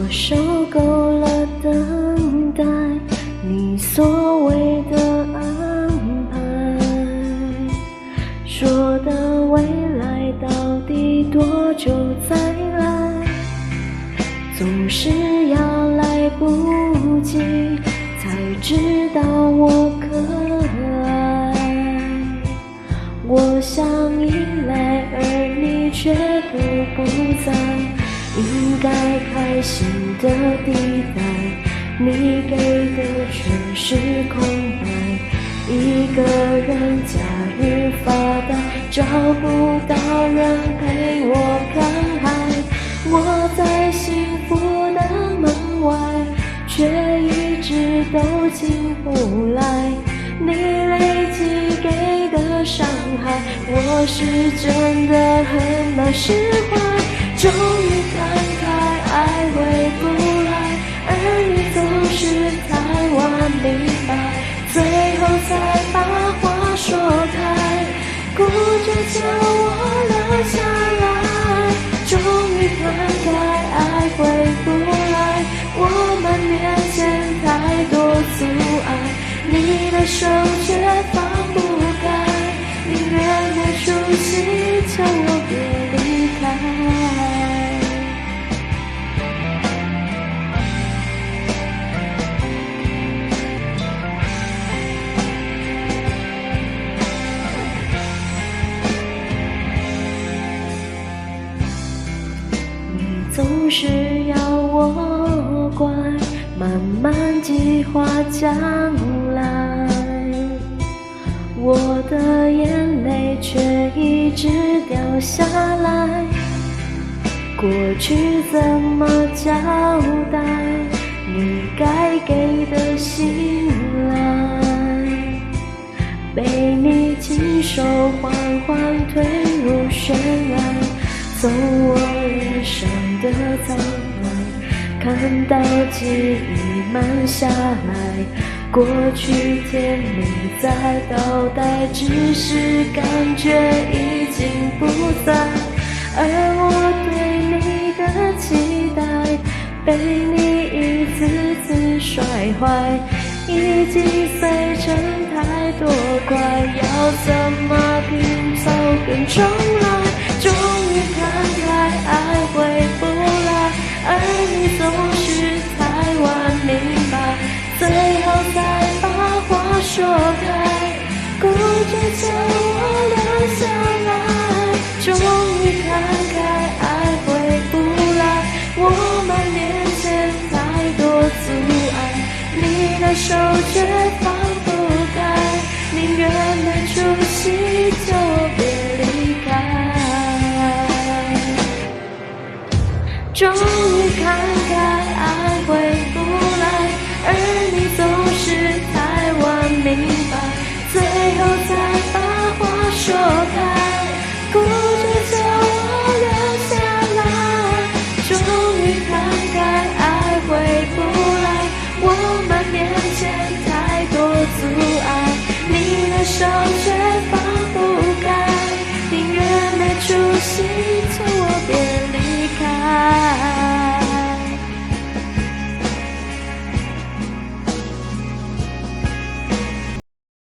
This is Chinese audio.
我受够了等待你所谓的安排，说的未来到底多久再来，总是要来不及才知道我可爱。我想依赖，而你却都不在，应该开心的地带，你给的全是空白。一个人假日发呆，找不到人陪我看海。我在幸福的门外，却一直都进不来。你累积给的伤害，我是真的很难释怀。终于看开，爱回不来，而你总是太晚明白，最后才把话说开，哭着叫我留下来。终于看开，爱回不来，我们面前太多阻碍，你的手却放不开，宁愿没出息，叫我别离开。总是要我乖，慢慢计划将来，我的眼泪却一直掉下来。过去怎么交代？你该给的信赖，被你亲手缓缓推入悬崖，从我脸上的脏乱看到记忆慢下来，过去甜蜜在倒带，只是感觉已经不在，而我对你的期待被你一次次摔坏，已经碎成太多块，要怎么拼凑跟重来？终于看开，爱回不来，而你总是太晚明白，最后才把话说开，哭着叫我留下来。终于看开，爱回不来，我们面前太多阻碍，你的手却放不开，宁愿没出息就别离开。终于看开，爱回